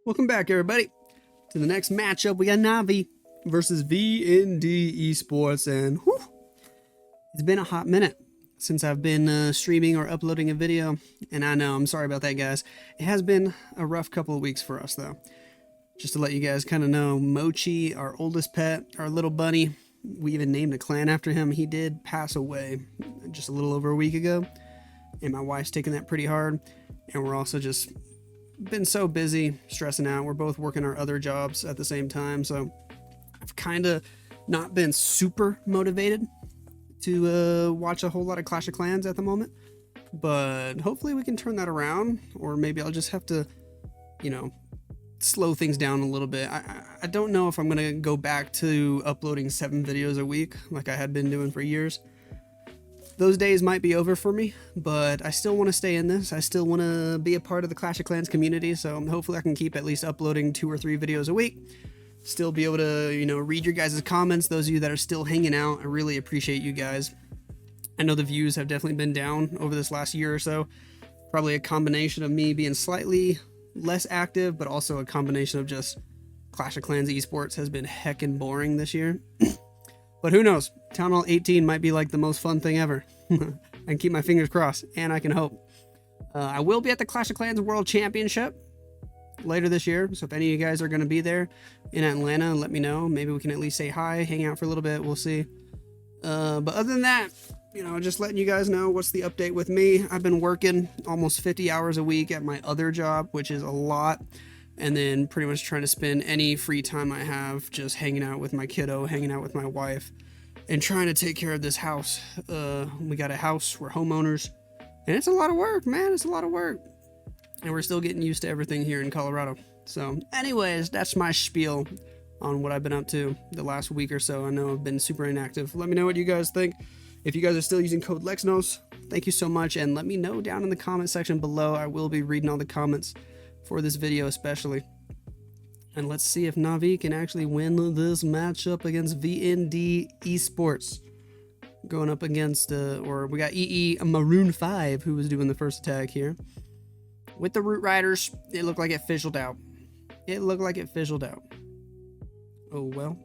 Welcome back, everybody, to the next matchup. We got Navi versus VND Esports, and whew, it's been a hot minute since I've been streaming or uploading a video, and I know, I'm sorry about that, guys. It has been a rough couple of weeks for us, though. Just to let you guys kind of know, Mochi, our oldest pet, our little bunny, we even named a clan after him. He did pass away just a little over a week ago, and my wife's taking that pretty hard, and we're also just been so busy, stressing out. We're both working our other jobs at the same time, so I've kind of not been super motivated to watch a whole lot of Clash of Clans at the moment, but hopefully we can turn that around, or maybe I'll just have to, you know, slow things down a little bit. I don't know if I'm gonna go back to uploading 7 videos a week like I had been doing for years. Those days might be over for me, but I still want to stay in this. I still want to be a part of the Clash of Clans community, so hopefully I can keep at least uploading 2 or 3 videos a week. Still be able to, you know, read your guys' comments. Those of you that are still hanging out, I really appreciate you guys. I know the views have definitely been down over this last year or so. Probably a combination of me being slightly less active, but also a combination of just Clash of Clans esports has been heckin' boring this year. But who knows? Town Hall 18 might be like the most fun thing ever. I can keep my fingers crossed, and I can hope. I will be at the Clash of Clans World Championship later this year, so if any of you guys are going to be there in Atlanta, let me know. Maybe we can at least say hi, hang out for a little bit. We'll see. But other than that, you know, just letting you guys know what's the update with me. I've been working almost 50 hours a week at my other job, which is a lot. And then pretty much trying to spend any free time I have just hanging out with my kiddo, hanging out with my wife, and trying to take care of this house. We got a house, we're homeowners, and it's a lot of work, man. It's a lot of work. And we're still getting used to everything here in Colorado. So anyways, that's my spiel on what I've been up to the last week or so. I know I've been super inactive. Let me know what you guys think. If you guys are still using code Lexnos, thank you so much. And let me know down in the comment section below. I will be reading all the comments for this video especially. And let's see if Navi can actually win this matchup against VND Esports. Going up against, or we got EE Maroon 5, who was doing the first attack here. With the Root Riders, it looked like it fizzled out. It looked like it fizzled out. Oh well.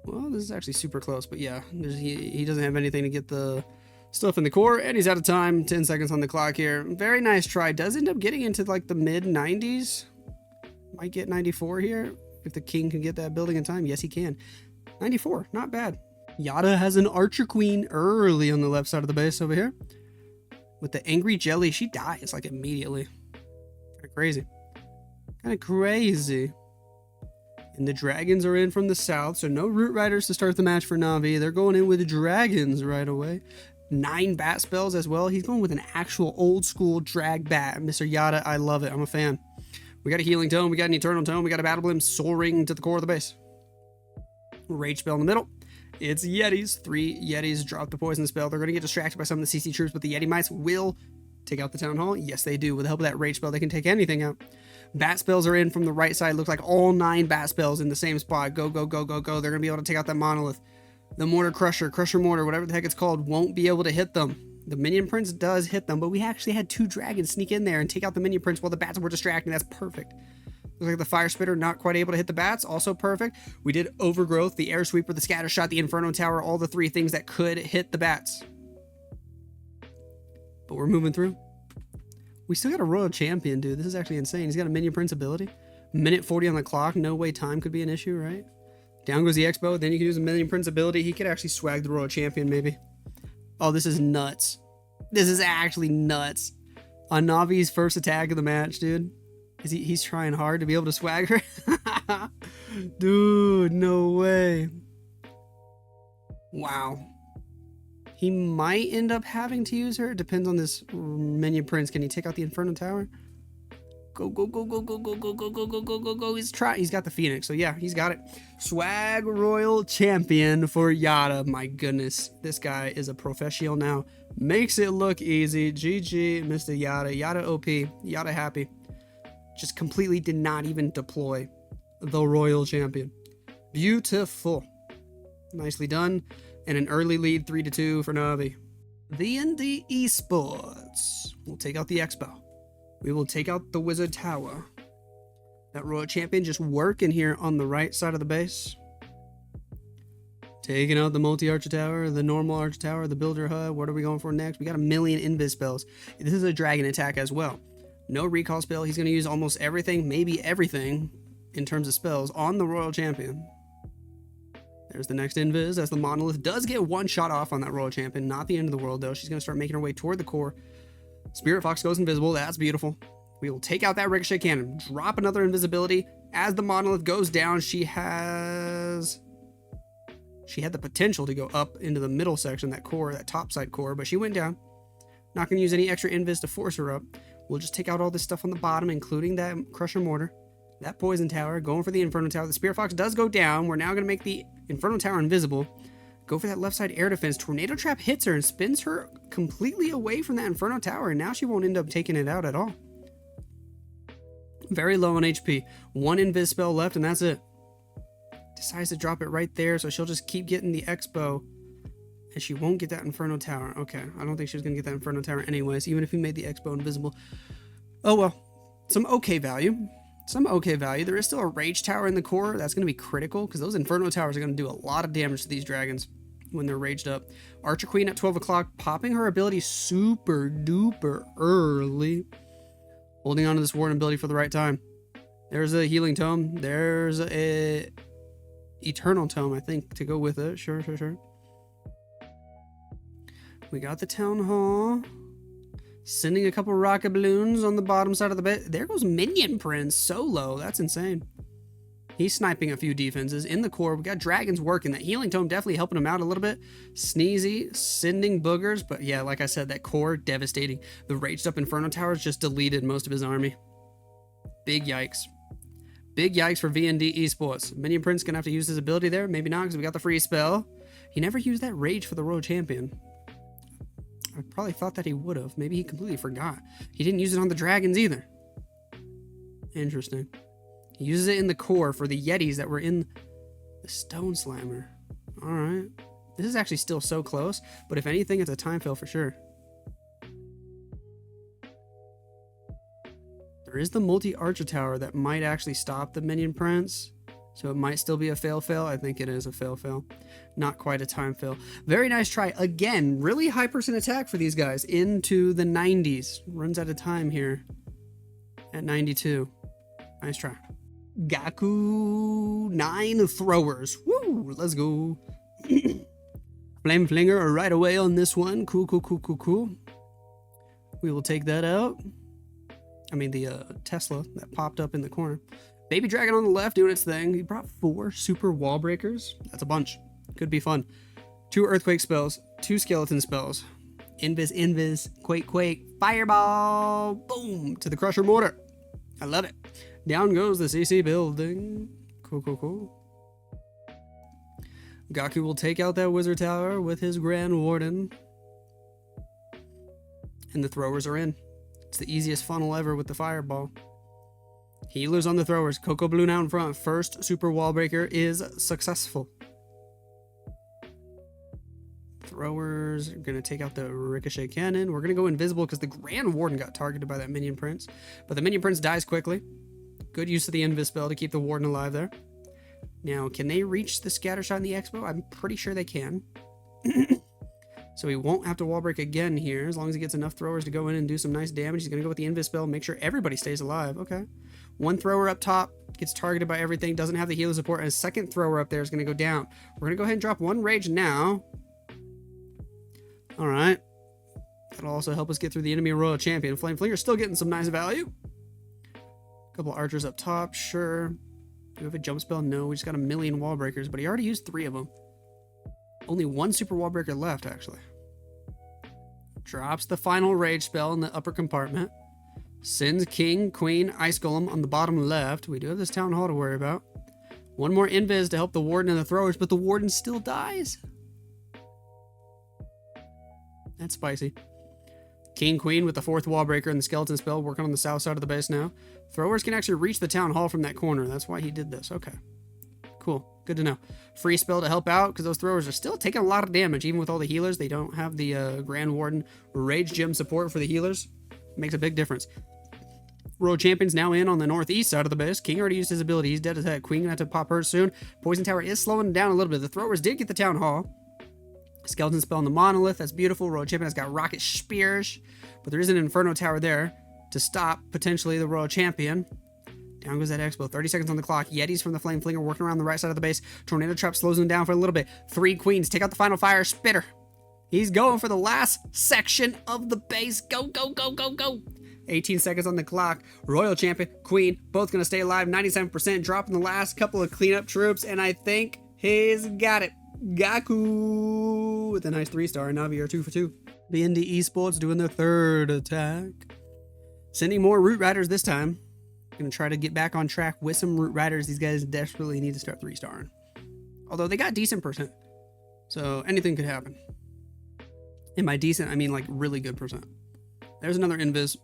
Well, this is actually super close, but yeah, he doesn't have anything to get the stuff in the core, and he's out of time. 10 seconds on the clock here. Very nice try. Does end up getting into like the mid 90s. Might get 94 here if the king can get that building in time. Yes, he can. 94, not bad. Yatta has an Archer Queen early on the left side of the base over here. With the Angry Jelly, she dies like immediately. Kind of crazy. Kind of crazy. And the dragons are in from the south, so no Root Riders to start the match for Navi. They're going in with dragons right away. 9 bat spells as well. He's going with an actual old school drag bat. Mr. Yatta, I love it. I'm a fan. We got a healing tome. We got an eternal tome. We got a battle blimp soaring to the core of the base. Rage spell in the middle. It's Yetis. 3 Yetis drop the poison spell. They're going to get distracted by some of the CC troops, but the Yeti mites will take out the town hall. Yes, they do. With the help of that rage spell, they can take anything out. Bat spells are in from the right side. Looks like all 9 bat spells in the same spot. Go, go, go, go, go. They're going to be able to take out that monolith. The Mortar Crusher, Crusher Mortar, whatever the heck it's called, won't be able to hit them. The Minion Prince does hit them, but we actually had 2 dragons sneak in there and take out the Minion Prince while the bats were distracting. That's perfect. Looks like the Fire Spitter not quite able to hit the bats. Also perfect. We did Overgrowth, the Air Sweeper, the Scatter Shot, the Inferno Tower, all the 3 things that could hit the bats. But we're moving through. We still got a Royal Champion, dude. This is actually insane. He's got a Minion Prince ability. Minute 40 on the clock. No way time could be an issue, right? Down goes the Expo. Then you can use a Minion Prince ability. He could actually swag the Royal Champion, maybe. Oh, this is nuts. This is actually nuts. On Navi's first attack of the match, dude. He's trying hard to be able to swag her. Dude, no way. Wow. He might end up having to use her. It depends on this Minion Prince. Can he take out the Inferno Tower? Go, go, go, go, go, go, go, go, go, go, go, go, go. He's got the Phoenix. So yeah, he's got it. Swag Royal Champion for Yatta. My goodness. This guy is a professional now. Makes it look easy. GG, Mr. Yatta. Yatta OP. Yatta happy. Just completely did not even deploy the Royal Champion. Beautiful. Nicely done. And an early lead 3-2 for Navi. VND Esports will take out the Expo. We will take out the Wizard Tower. That Royal Champion just working here on the right side of the base. Taking out the multi-archer tower, the normal archer tower, the builder hut. What are we going for next? We got a million invis spells. This is a dragon attack as well. No recall spell. He's going to use almost everything, maybe everything, in terms of spells on the Royal Champion. There's the next invis as the monolith does get one shot off on that Royal Champion. Not the end of the world, though. She's going to start making her way toward the core. Spirit Fox goes invisible. That's beautiful. We will take out that ricochet cannon. Drop another invisibility. As the monolith goes down, she had the potential to go up into the middle section, that core, that top side core, but she went down. Not going to use any extra invis to force her up. We'll just take out all this stuff on the bottom, including that Crusher Mortar, that Poison Tower, going for the Inferno Tower. The Spirit Fox does go down. We're now going to make the Inferno Tower invisible. Go for that left side air defense. Tornado Trap hits her and spins her completely away from that Inferno Tower, and now she won't end up taking it out at all. Very low on HP. One invis spell left, and that's it. Decides to drop it right there, so she'll just keep getting the Expo, and she won't get that Inferno Tower. Okay, I don't think she was going to get that Inferno Tower anyways, even if we made the Expo invisible. Oh well, some okay value. Some okay value. There is still a Rage Tower in the core. That's going to be critical, because those Inferno Towers are going to do a lot of damage to these dragons when they're raged up. Archer Queen at 12 o'clock, popping her ability super duper early. Holding on to this Warden ability for the right time. There's a Healing Tome. There's a Eternal Tome, I think, to go with it. Sure. We got the Town Hall. Sending a couple rocket balloons on the bottom side of the bed. There goes Minion Prince solo. That's insane. He's sniping a few defenses in the core. We got dragons working. That Healing Tome definitely helping him out a little bit. Sneezy, sending boogers. But yeah, like I said, that core, devastating. The raged up Inferno Towers just deleted most of his army. Big yikes. Big yikes for V&D Esports. Minion Prince gonna have to use his ability there. Maybe not, because we got the free spell. He never used that rage for the Royal Champion. I probably thought that he would have. Maybe he completely forgot. He didn't use it on the dragons either. Interesting. He uses it in the core for the Yetis that were in the Stone Slammer. Alright. This is actually still so close, but if anything, it's a time fail for sure. There is the multi-archer tower that might actually stop the Minion Prince, so it might still be a fail-fail. I think it is a fail-fail. Not quite a time fail. Very nice try. Again, really high percent attack for these guys into the 90s. Runs out of time here at 92. Nice try. Gaku, 9 throwers. Woo, let's go. Flame Flinger right away on this one. Cool. We will take that out. I mean, the Tesla that popped up in the corner. Baby Dragon on the left doing its thing. He brought 4 super wall breakers. That's a bunch. Could be fun. 2 earthquake spells, 2 skeleton spells. Invis, quake, fireball, boom, to the Crusher Mortar. I love it. Down goes the CC building. Cool. Gaku will take out that Wizard Tower with his Grand Warden. And the throwers are in. It's the easiest funnel ever with the fireball. Healers on the throwers. Coco Balloon out in front. First super wall breaker is successful. Throwers are going to take out the ricochet cannon. We're going to go invisible because the Grand Warden got targeted by that Minion Prince. But the Minion Prince dies quickly. Good use of the invis spell to keep the Warden alive there. Now, can they reach the scatter shot in the Expo? I'm pretty sure they can. So he won't have to wall break again here, as long as he gets enough throwers to go in and do some nice damage. He's going to go with the invis spell, make sure everybody stays alive. Okay. One thrower up top, gets targeted by everything, doesn't have the healer support, and a second thrower up there is going to go down. We're going to go ahead and drop 1 rage now. Alright. That'll also help us get through the enemy Royal Champion. Flame Flinger's still getting some nice value. Couple archers up top, sure. Do we have a jump spell? No, we just got a million wall breakers, but he already used 3 of them. Only 1 super wall breaker left, actually. Drops the final rage spell in the upper compartment. Sends King, Queen, Ice Golem on the bottom left. We do have this Town Hall to worry about. 1 more invis to help the Warden and the throwers, but the Warden still dies. That's spicy. King, Queen with the 4th wall breaker and the skeleton spell working on the south side of the base now. Throwers can actually reach the Town Hall from that corner. That's why he did this. Okay. Cool. Good to know. Free spell to help out because those throwers are still taking a lot of damage. Even with all the healers, they don't have the Grand Warden Rage Gem support for the healers. Makes a big difference. Royal Champion's now in on the northeast side of the base. King already used his ability. He's dead as heck. Queen gonna have to pop hers soon. Poison Tower is slowing down a little bit. The throwers did get the Town Hall. Skeleton spell on the Monolith. That's beautiful. Royal Champion has got Rocket Spears, but there is an Inferno Tower there to stop potentially the Royal Champion. Down goes that Expo. 30 seconds on the clock. Yetis from the Flame Flinger working around the right side of the base. Tornado Trap slows him down for a little bit. 3 Queens. Take out the final fire spitter. He's going for the last section of the base. Go, go, go, go, go. 18 seconds on the clock. Royal Champion, Queen, both going to stay alive. 97%, dropping the last couple of cleanup troops, and I think he's got it. Gaku with a nice 3-star. Navi are 2 for 2. BND Esports doing their third attack. Sending more Root Riders this time. Going to try to get back on track with some Root Riders. These guys desperately need to start 3-starring. Although they got decent percent. So anything could happen. And by decent, I mean like really good percent. There's another Invis.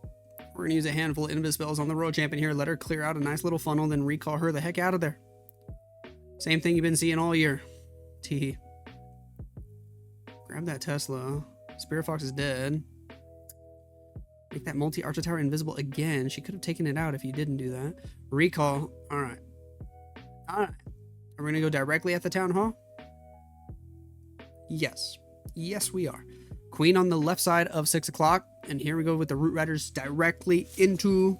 We're going to use a handful of Invis spells on the Royal Champion here. Let her clear out a nice little funnel, then recall her the heck out of there. Same thing you've been seeing all year. Tee. Grab that Tesla. Spirit Fox is dead. Make that multi-archer tower invisible again. She could have taken it out if you didn't do that. Recall. Alright. Alright. Are we going to go directly at the Town Hall? Yes. Yes, we are. Queen on the left side of 6 o'clock. And here we go with the Root Riders directly into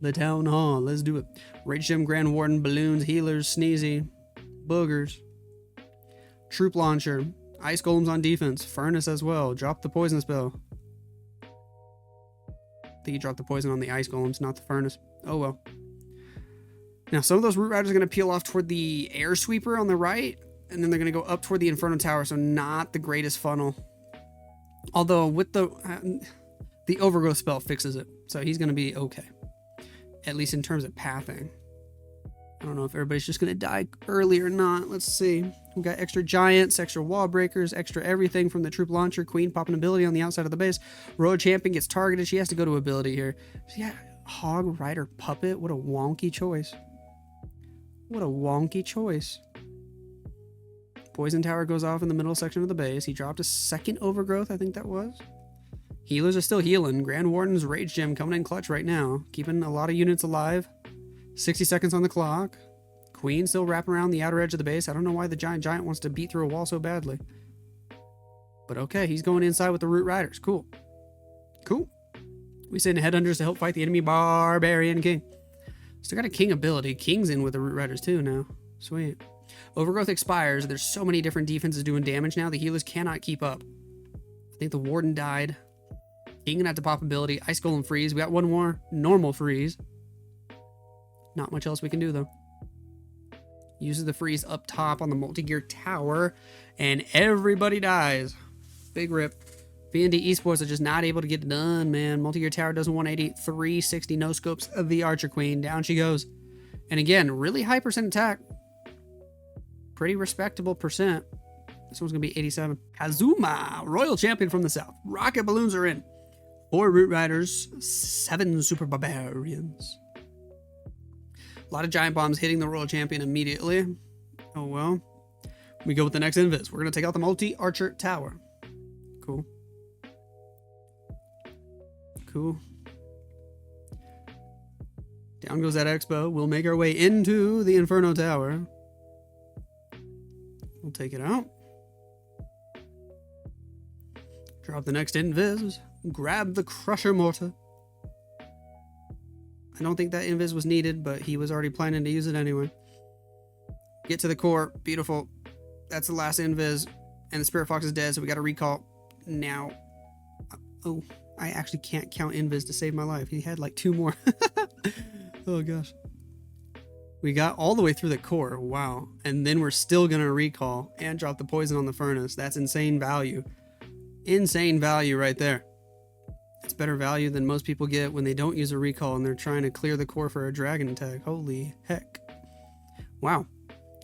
the Town Hall. Let's do it. Rage Gem, Grand Warden, Balloons, Healers, Sneezy, Boogers, Troop Launcher, Ice Golems on defense, Furnace as well. Drop the poison spell. I think he dropped the poison on the Ice Golems, not the Furnace. Oh well. Now some of those Root Riders are going to peel off toward the Air Sweeper on the right. And then they're going to go up toward the Inferno Tower. So not the greatest funnel. Although with the Overgrowth spell fixes it. So he's going to be okay. At least in terms of pathing. I don't know if everybody's just going to die early or not. Let's see. We've got extra Giants, extra Wall Breakers, extra everything from the Troop Launcher. Queen popping ability on the outside of the base. Royal Champion gets targeted. She has to go to ability here. Yeah, Hog Rider Puppet. What a wonky choice. What a wonky choice. Poison Tower goes off in the middle section of the base. He dropped a second Overgrowth, I think that was. Healers are still healing. Grand Warden's Rage Gem coming in clutch right now. Keeping a lot of units alive. 60 seconds on the clock. Queen still wrapping around the outer edge of the base. I don't know why the Giant wants to beat through a wall so badly. But okay, he's going inside with the Root Riders. Cool. Cool. We send Headhunters to help fight the enemy Barbarian King. Still got a King ability. King's in with the Root Riders too now. Sweet. Overgrowth expires. There's so many different defenses doing damage now. The healers cannot keep up. I think the Warden died. King gonna have to pop ability. Ice Golem freeze. We got one more normal freeze. Not much else we can do though. Uses the freeze up top on the multi-gear tower. And everybody dies. Big rip. VND Esports are just not able to get it done, man. Multi-gear tower does 180. 360 no scopes of the Archer Queen. Down she goes. And again, really high percent attack. Pretty respectable percent. This one's going to be 87. Kazuma, Royal Champion from the south. Rocket Balloons are in. 4 Root Riders, 7 Super Barbarians. A lot of Giant Bombs hitting the Royal Champion immediately. Oh well. We go with the next Invis. We're going to take out the multi-archer tower. Cool. Cool. Down goes that Expo. We'll make our way into the Inferno Tower. We'll take it out. Drop the next Invis. Grab the Crusher Mortar. I don't think that Invis was needed, but he was already planning to use it anyway. Get to the core. Beautiful. That's the last Invis. And the Spirit Fox is dead, so we got to recall now. Oh, I actually can't count Invis to save my life. He had like 2 more. Oh gosh. We got all the way through the core. Wow. And then we're still going to recall and drop the poison on the Furnace. That's insane value. Insane value right there. It's better value than most people get when they don't use a recall and they're trying to clear the core for a dragon attack. Holy heck. Wow.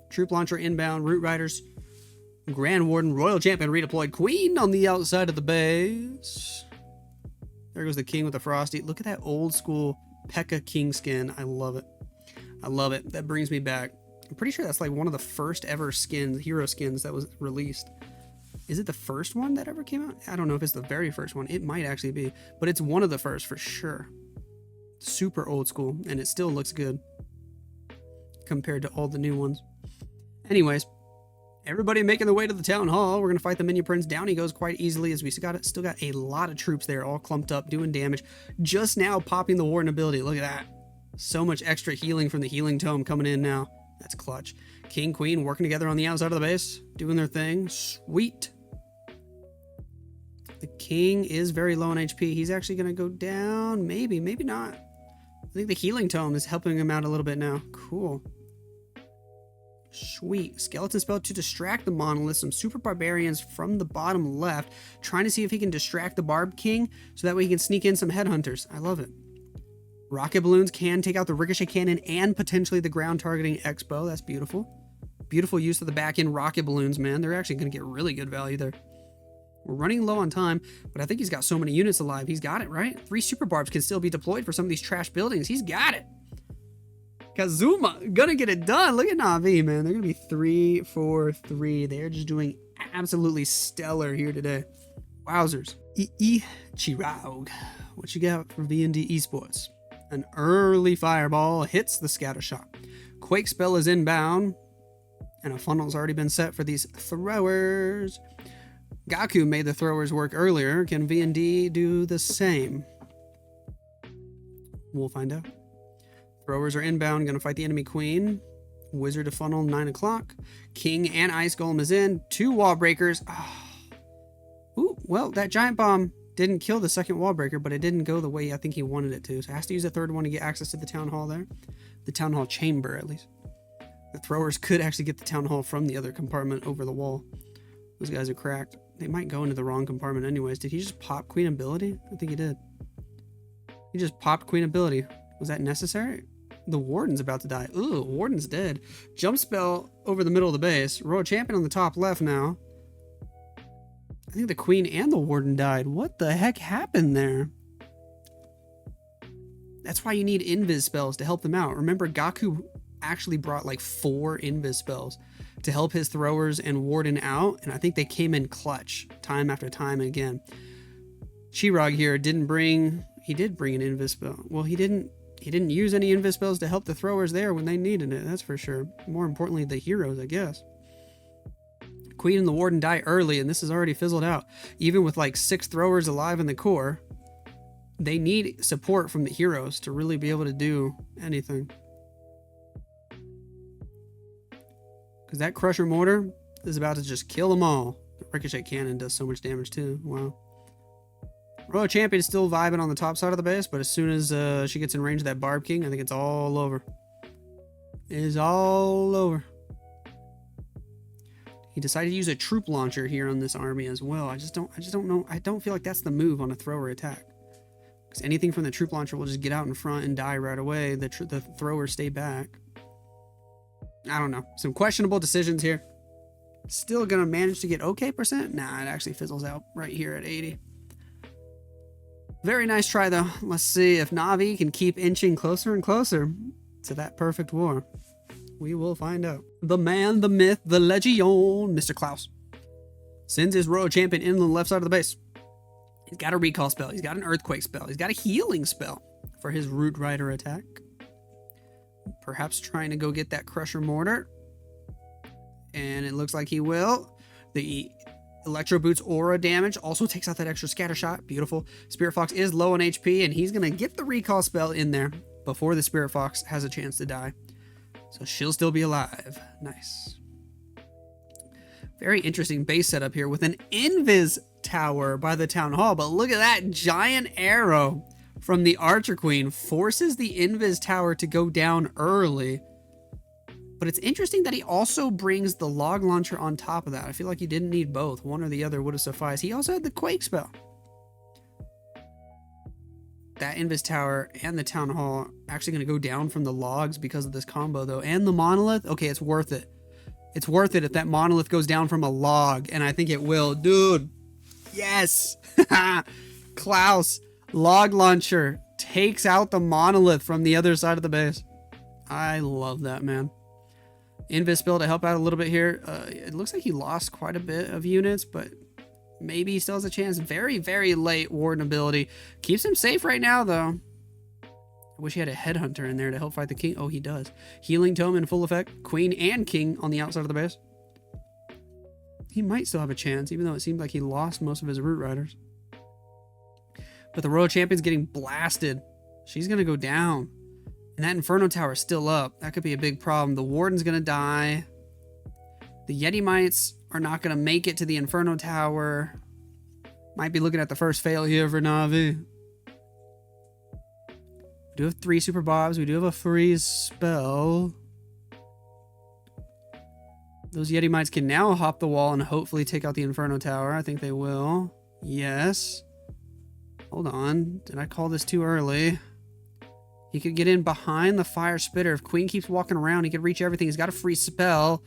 Troop Launcher inbound. Root Riders. Grand Warden. Royal Champion redeployed. Queen on the outside of the base. There goes the King with the Frosty. Look at that old school P.E.K.K.A. King skin. I love it. I love it. That brings me back. I'm pretty sure that's like one of the first ever skins, hero skins that was released. Is it the first one that ever came out? I don't know if it's the very first one. It might actually be, but it's one of the first for sure. Super old school, and it still looks good compared to all the new ones. Anyways, everybody making their way to the town hall. We're going to fight the Minion Prince. Down he goes quite easily, as we still got a lot of troops there, all clumped up, doing damage. Just now popping the Warden ability. Look at that. So much extra healing from the healing tome coming in now. That's clutch. King, Queen working together on the outside of the base, doing their thing. Sweet. The King is very low on HP. He's actually going to go down. Maybe, maybe not. I think the healing tome is helping him out a little bit now. Cool. Sweet. Skeleton spell to distract the monolith. Some super barbarians from the bottom left, trying to see if he can distract the Barb King so that way he can sneak in some headhunters. I love it. Rocket balloons can take out the ricochet cannon and potentially the ground targeting Expo. That's beautiful. Beautiful use of the back end rocket balloons, man. They're actually going to get really good value there. We're running low on time, but I think he's got so many units alive. He's got it, right? 3 super barbs can still be deployed for some of these trash buildings. He's got it. Kazuma gonna get it done. Look at Na'Vi, man. They're gonna be 3 for 3. They're just doing absolutely stellar here today. Wowzers. Chirag. What you got for V&D Esports? An early fireball hits the scatter shot. Quake spell is inbound, and a funnel's already been set for these throwers. Gaku made the throwers work earlier. Can V&D do the same? We'll find out. Throwers are inbound, gonna fight the enemy queen. Wizard to funnel, 9 o'clock. King and Ice Golem is in. 2 wall breakers. Oh. Ooh, well, that giant bomb didn't kill the second wall breaker, but it didn't go the way I think he wanted it to. So has to use a third one to get access to the town hall there. The town hall chamber, at least. The throwers could actually get the town hall from the other compartment over the wall. Those guys are cracked. They might go into the wrong compartment anyways. Did he just pop queen ability? I think he did. He just popped queen ability. Was that necessary? The Warden's about to die. Ooh, Warden's dead. Jump spell over the middle of the base. Royal Champion on the top left now. I think the Queen and the Warden died. What the heck happened there? That's why you need invis spells to help them out. Remember, Gaku actually brought like 4 invis spells to help his throwers and Warden out, and I think they came in clutch time after time again. Chirag here didn't bring... He did bring an invis spell. Well, he didn't use any invis spells to help the throwers there when they needed it, that's for sure. More importantly, the heroes, I guess. Queen and the Warden die early, and this is already fizzled out. Even with like 6 throwers alive in the core, they need support from the heroes to really be able to do anything. Because that Crusher Mortar is about to just kill them all. The Ricochet Cannon does so much damage too. Wow. Royal Champion is still vibing on the top side of the base, but as soon as she gets in range of that Barb King, I think it's all over. It is all over. He decided to use a troop launcher here on this army as well. I just don't know. I don't feel like that's the move on a thrower attack. Because anything from the troop launcher will just get out in front and die right away. The throwers stay back. I don't know. Some questionable decisions here. Still gonna manage to get okay %? Nah, it actually fizzles out right here at 80. Very nice try, though. Let's see if Na'Vi can keep inching closer and closer to that perfect war. We will find out. The man, the myth, the legend, Mr. Clouse sends his Royal Champion in on the left side of the base. He's got a recall spell. He's got an earthquake spell. He's got a healing spell for his Root Rider attack. Perhaps trying to go get that Crusher Mortar. And it looks like he will. The Electro Boot's aura damage also takes out that extra scatter shot. Beautiful. Spirit Fox is low on HP, and he's going to get the recall spell in there before the Spirit Fox has a chance to die. So she'll still be alive. Nice. Very interesting base setup here with an Invis Tower by the Town Hall. But look at that giant arrow from the Archer Queen forces the Invis Tower to go down early. But it's interesting that he also brings the log launcher on top of that. I feel like he didn't need both. One or the other would have sufficed. He also had the Quake spell. That Invis Tower and the Town Hall actually going to go down from the logs because of this combo, though. And the Monolith. Okay, it's worth it. It's worth it if that Monolith goes down from a log. And I think it will. Dude. Yes. Klaus. Log launcher takes out the Monolith from the other side of the base. I love that, man. Invis spell to help out a little bit here. It looks like he lost quite a bit of units, but maybe he still has a chance. Very, very late Warden ability. Keeps him safe right now, though. I wish he had a headhunter in there to help fight the king. Oh, he does. Healing tome in full effect. Queen and king on the outside of the base. He might still have a chance, even though it seemed like he lost most of his root riders. But the Royal Champion's getting blasted. She's going to go down. And that Inferno Tower is still up. That could be a big problem. The Warden's going to die. The Yeti Mites are not going to make it to the Inferno Tower. Might be looking at the first fail here for Na'Vi. We do have 3 Super Bobs. We do have a freeze spell. Those Yeti Mites can now hop the wall and hopefully take out the Inferno Tower. I think they will. Yes. Hold on. Did I call this too early? He could get in behind the Fire Spitter. If Queen keeps walking around, he could reach everything. He's got a free spell.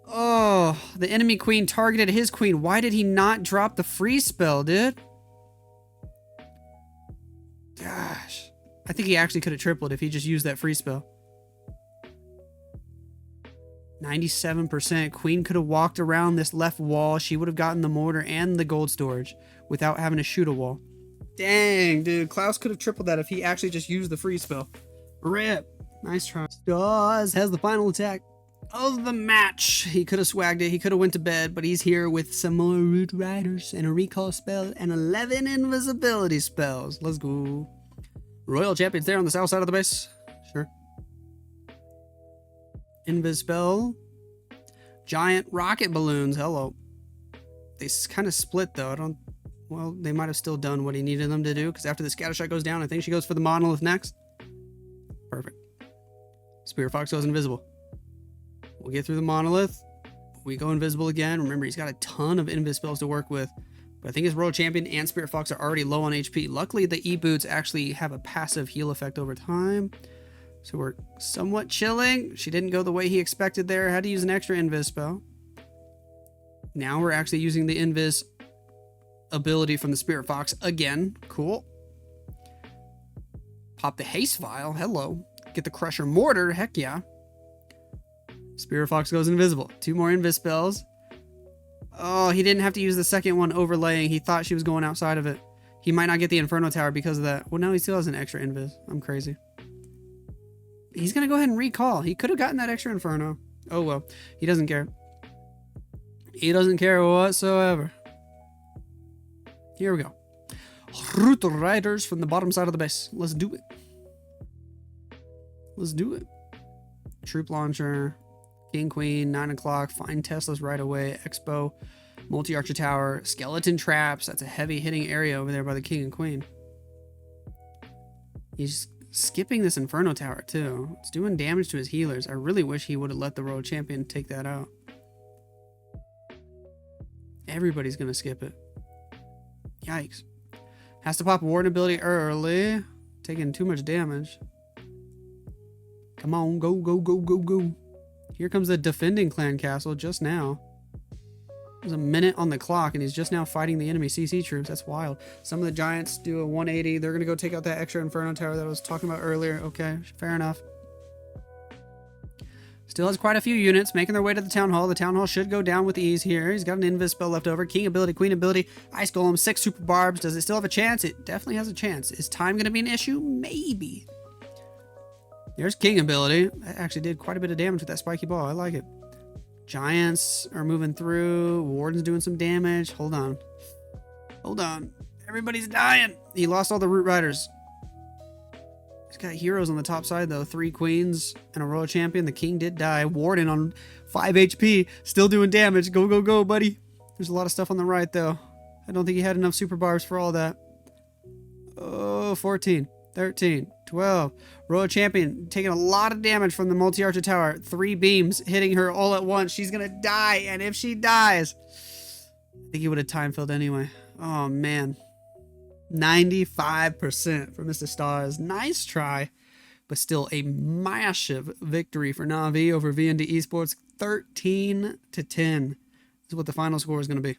Oh, the enemy Queen targeted his Queen. Why did he not drop the free spell, dude? Gosh. I think he actually could have tripled if he just used that free spell. 97%. Queen could have walked around this left wall. She would have gotten the mortar and the gold storage without having to shoot a wall. Dang, dude. Klaus could have tripled that if he actually just used the free spell. Rip. Nice try. Stars has the final attack of the match. He could have swagged it. He could have went to bed, but he's here with some more root riders and a recall spell and 11 invisibility spells. Let's go. Royal Champion's there on the south side of the base. Sure. Invis spell. Giant rocket balloons. Hello. They kind of split though. Well, they might have still done what he needed them to do, because after the scatter shot goes down, I think she goes for the monolith next. Perfect. Spirit Fox goes invisible. We'll get through the monolith. We go invisible again. Remember, he's got a ton of invis spells to work with. But I think his Royal Champion and Spirit Fox are already low on HP. Luckily, the E-Boots actually have a passive heal effect over time. So we're somewhat chilling. She didn't go the way he expected there. Had to use an extra invis spell. Now we're actually using the invis ability from the Spirit Fox again. Cool. Pop the haste vial. Hello. Get the Crusher Mortar. Heck yeah. Spirit Fox goes invisible. 2 more invis spells. Oh, he didn't have to use the second one overlaying. He thought she was going outside of it. He might not get the Inferno Tower because of that. Well, no, he still has an extra invis. I'm crazy. He's going to go ahead and recall. He could have gotten that extra Inferno. Oh, well. He doesn't care. He doesn't care whatsoever. Here we go. Root Riders from the bottom side of the base. Let's do it. Let's do it. Troop Launcher. King, Queen, 9 o'clock. Find Teslas right away. Expo. Multi-Archer Tower. Skeleton Traps. That's a heavy hitting area over there by the King and Queen. He's skipping this Inferno Tower too. It's doing damage to his healers. I really wish he would have let the Royal Champion take that out. Everybody's going to skip it. Yikes. Has to pop Warden ability early. Taking too much damage. Come on, go, go, go, go, go. Here comes the defending clan castle just now. There's a minute on the clock and he's just now fighting the enemy CC troops. That's wild. Some of the giants do a 180. They're going to go take out that extra Inferno Tower that I was talking about earlier. Okay, fair enough. Still has quite a few units making their way to the Town Hall. The Town Hall should go down with ease here. He's got an invis spell left over. King ability, Queen ability, Ice Golem, 6 Super Barbs. Does it still have a chance? It definitely has a chance. Is time going to be an issue? Maybe. There's King ability. That actually did quite a bit of damage with that spiky ball. I like it. Giants are moving through. Warden's doing some damage. Hold on. Hold on. Everybody's dying. He lost all the root riders. He's got heroes on the top side, though. 3 queens and a Royal Champion. The King did die. Warden on 5 HP. Still doing damage. Go, go, go, buddy. There's a lot of stuff on the right, though. I don't think he had enough Super Barbs for all that. Oh, 14. 13. 12. Royal Champion taking a lot of damage from the multi-archer tower. 3 beams hitting her all at once. She's going to die. And if she dies, I think he would have time filled anyway. Oh, man. 95% for Mr. Stars. Nice try. But still a massive victory for Na'Vi over V&D Esports. 13-10 is what the final score is going to be.